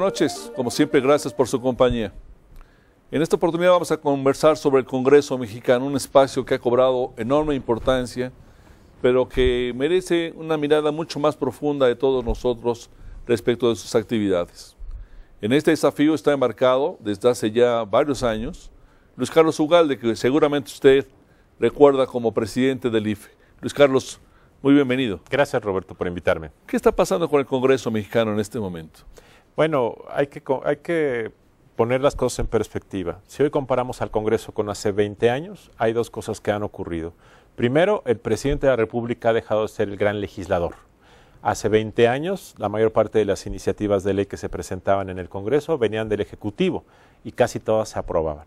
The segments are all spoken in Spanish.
noches, como siempre, gracias por su compañía. En esta oportunidad vamos a conversar sobre el Congreso mexicano, un espacio que ha cobrado enorme importancia, pero que merece una mirada mucho más profunda de todos nosotros respecto de sus actividades. En este desafío está embarcado, desde hace ya varios años, Luis Carlos Ugalde, que seguramente usted recuerda como presidente del IFE. Luis Carlos, muy bienvenido. Gracias, Roberto, por invitarme. ¿Qué está pasando con el Congreso mexicano en este momento? Bueno, hay que poner las cosas en perspectiva. Si hoy comparamos al Congreso con hace 20 años, hay dos cosas que han ocurrido. Primero, el presidente de la República ha dejado de ser el gran legislador. Hace 20 años, la mayor parte de las iniciativas de ley que se presentaban en el Congreso venían del Ejecutivo y casi todas se aprobaban.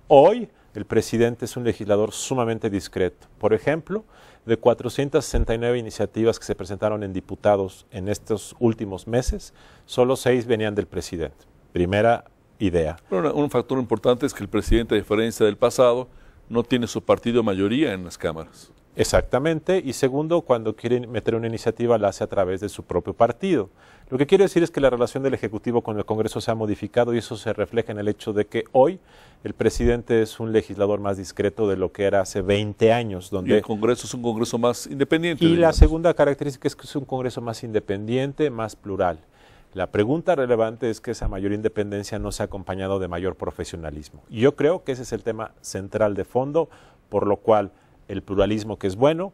Hoy, el presidente es un legislador sumamente discreto. Por ejemplo, de 469 iniciativas que se presentaron en diputados en estos últimos meses, solo 6 venían del presidente. Primera idea. Bueno, un factor importante es que el presidente, a diferencia del pasado, no tiene su partido mayoría en las cámaras. Exactamente. Y segundo, cuando quiere meter una iniciativa la hace a través de su propio partido. Lo que quiero decir es que la relación del Ejecutivo con el Congreso se ha modificado y eso se refleja en el hecho de que hoy el presidente es un legislador más discreto de lo que era hace 20 años. Donde y el Congreso es un Congreso más independiente. Y digamos. la segunda característica es que es un Congreso más independiente, más plural. La pregunta relevante es que esa mayor independencia no se ha acompañado de mayor profesionalismo. Y yo creo que ese es el tema central de fondo, por lo cual el pluralismo, que es bueno,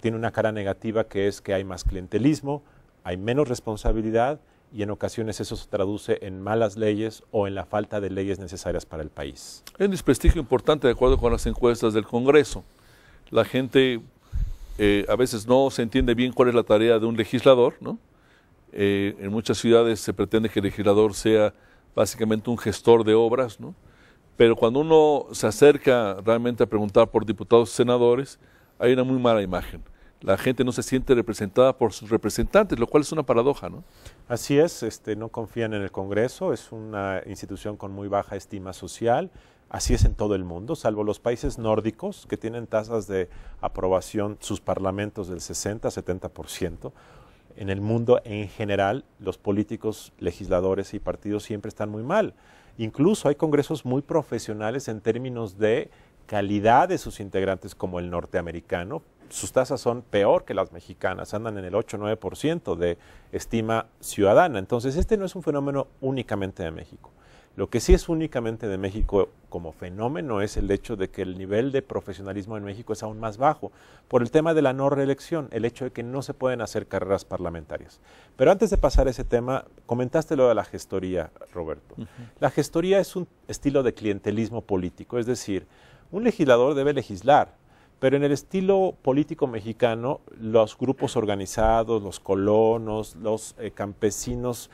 tiene una cara negativa, que es que hay más clientelismo, hay menos responsabilidad y en ocasiones eso se traduce en malas leyes o en la falta de leyes necesarias para el país. Hay un desprestigio importante de acuerdo con las encuestas del Congreso. La gente a veces no se entiende bien cuál es la tarea de un legislador, ¿no? En muchas ciudades se pretende que el legislador sea básicamente un gestor de obras, ¿no? Pero cuando uno se acerca realmente a preguntar por diputados y senadores, hay una muy mala imagen. La gente no se siente representada por sus representantes, lo cual es una paradoja, ¿no? Así es, no confían en el Congreso, es una institución con muy baja estima social, así es en todo el mundo, salvo los países nórdicos que tienen tasas de aprobación, sus parlamentos del 60-70%. En el mundo en general, los políticos, legisladores y partidos siempre están muy mal. Incluso hay congresos muy profesionales en términos de calidad de sus integrantes, como el norteamericano. Sus tasas son peor que las mexicanas, andan en el 8-9% de estima ciudadana. Entonces, este no es un fenómeno únicamente de México. Lo que sí es únicamente de México como fenómeno es el hecho de que el nivel de profesionalismo en México es aún más bajo por el tema de la no reelección, el hecho de que no se pueden hacer carreras parlamentarias. Pero antes de pasar a ese tema, comentaste lo de la gestoría, Roberto. La gestoría es un estilo de clientelismo político, es decir, un legislador debe legislar, pero en el estilo político mexicano, los grupos organizados, los colonos, los campesinos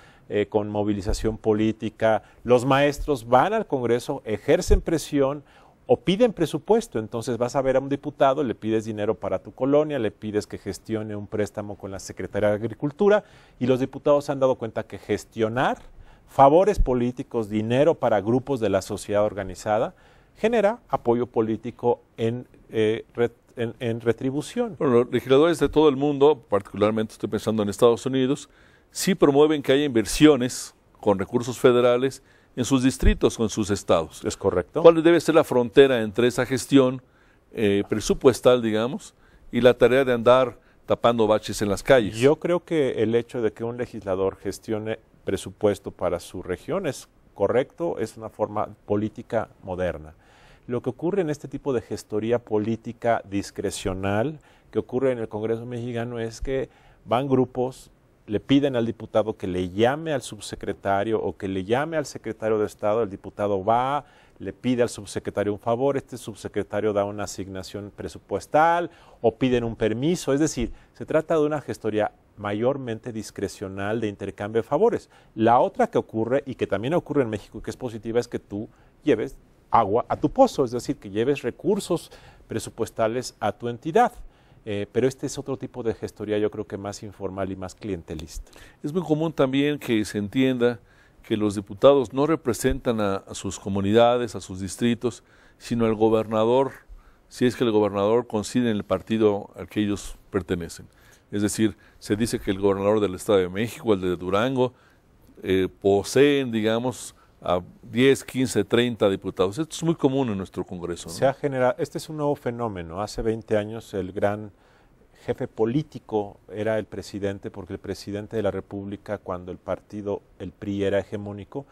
con movilización política, los maestros van al Congreso, ejercen presión o piden presupuesto. Entonces vas a ver a un diputado, le pides dinero para tu colonia, le pides que gestione un préstamo con la Secretaría de Agricultura y los diputados se han dado cuenta que gestionar favores políticos, dinero para grupos de la sociedad organizada, genera apoyo político en retribución. Bueno, los legisladores de todo el mundo, particularmente estoy pensando en Estados Unidos, sí promueven que haya inversiones con recursos federales en sus distritos, con sus estados. ¿Es correcto? ¿Cuál debe ser la frontera entre esa gestión presupuestal, digamos, y la tarea de andar tapando baches en las calles? Yo creo que el hecho de que un legislador gestione presupuesto para su región es correcto, es una forma política moderna. Lo que ocurre en este tipo de gestoría política discrecional que ocurre en el Congreso mexicano es que van grupos, le piden al diputado que le llame al subsecretario o que le llame al secretario de Estado, el diputado va, le pide al subsecretario un favor, este subsecretario da una asignación presupuestal o piden un permiso, es decir, se trata de una gestoría mayormente discrecional de intercambio de favores. La otra que ocurre y que también ocurre en México, que es positiva, es que tú lleves agua a tu pozo, es decir, que lleves recursos presupuestales a tu entidad. Pero este es otro tipo de gestoría, yo creo que más informal y más clientelista. Es muy común también que se entienda que los diputados no representan a sus comunidades, a sus distritos, sino al gobernador, si es que el gobernador coincide en el partido al que ellos pertenecen. Es decir, se dice que el gobernador del Estado de México, el de Durango, poseen, digamos, a 10, 15, 30 diputados. Esto es muy común en nuestro Congreso, ¿no? Se ha generado, este es un nuevo fenómeno. Hace 20 años el gran jefe político era el presidente, porque el presidente de la República, cuando el partido, el PRI, era hegemónico,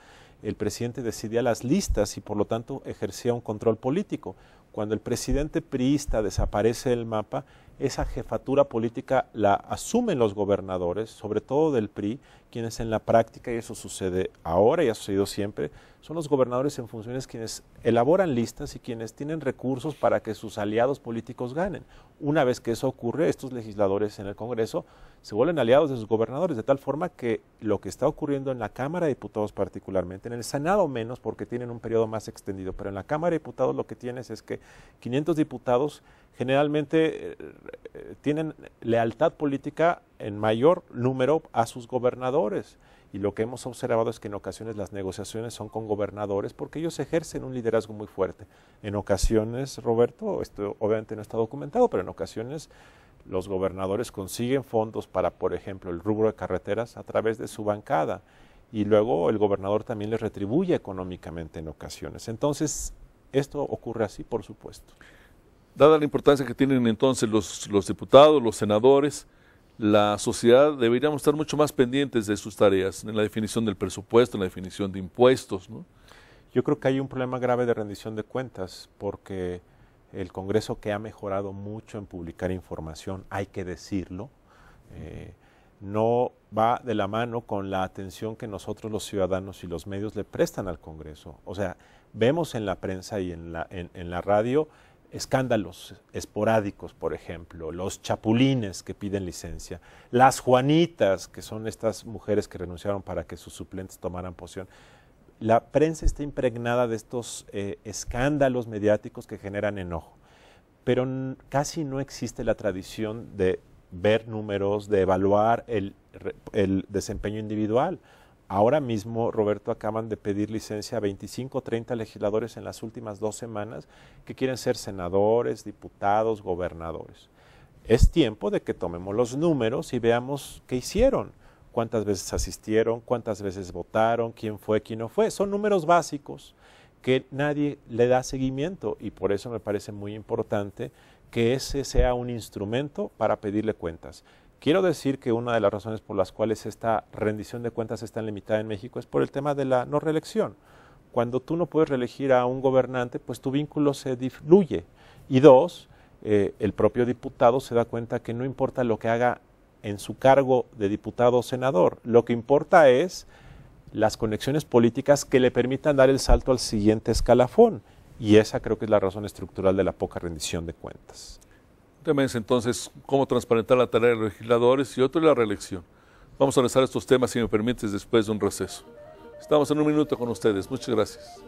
el presidente decidía las listas y por lo tanto ejercía un control político. Cuando el presidente priista desaparece del mapa, esa jefatura política la asumen los gobernadores, sobre todo del PRI, quienes en la práctica, y eso sucede ahora y ha sucedido siempre, son los gobernadores en funciones quienes elaboran listas y quienes tienen recursos para que sus aliados políticos ganen. Una vez que eso ocurre, estos legisladores en el Congreso se vuelven aliados de sus gobernadores, de tal forma que lo que está ocurriendo en la Cámara de Diputados particularmente, en el Senado menos porque tienen un periodo más extendido, pero en la Cámara de Diputados lo que tienes es que 500 diputados generalmente tienen lealtad política en mayor número a sus gobernadores. Y lo que hemos observado es que en ocasiones las negociaciones son con gobernadores porque ellos ejercen un liderazgo muy fuerte. En ocasiones, Roberto, esto obviamente no está documentado, pero en ocasiones los gobernadores consiguen fondos para, por ejemplo, el rubro de carreteras a través de su bancada y luego el gobernador también les retribuye económicamente en ocasiones. Entonces, esto ocurre así, por supuesto. Dada la importancia que tienen entonces los diputados, los senadores, la sociedad deberíamos estar mucho más pendientes de sus tareas, en la definición del presupuesto, en la definición de impuestos, ¿no? Yo creo que hay un problema grave de rendición de cuentas, porque el Congreso, que ha mejorado mucho en publicar información, hay que decirlo, no va de la mano con la atención que nosotros los ciudadanos y los medios le prestan al Congreso. O sea, vemos en la prensa y en la radio escándalos esporádicos, por ejemplo, los chapulines que piden licencia, las Juanitas, que son estas mujeres que renunciaron para que sus suplentes tomaran posesión. La prensa está impregnada de estos escándalos mediáticos que generan enojo, pero casi no existe la tradición de ver números, de evaluar el desempeño individual. Ahora mismo, Roberto, acaban de pedir licencia a 25 o 30 legisladores en las últimas 2 semanas que quieren ser senadores, diputados, gobernadores. Es tiempo de que tomemos los números y veamos qué hicieron, cuántas veces asistieron, cuántas veces votaron, quién fue, quién no fue. Son números básicos que nadie le da seguimiento y por eso me parece muy importante que ese sea un instrumento para pedirle cuentas. Quiero decir que una de las razones por las cuales esta rendición de cuentas es tan limitada en México es por el tema de la no reelección. Cuando tú no puedes reelegir a un gobernante, pues tu vínculo se diluye. Y 2, el propio diputado se da cuenta que no importa lo que haga en su cargo de diputado o senador, lo que importa es las conexiones políticas que le permitan dar el salto al siguiente escalafón. Y esa creo que es la razón estructural de la poca rendición de cuentas. También es entonces cómo transparentar la tarea de los legisladores y otro es la reelección. Vamos a analizar estos temas, si me permites, después de un receso. Estamos en un minuto con ustedes. Muchas gracias.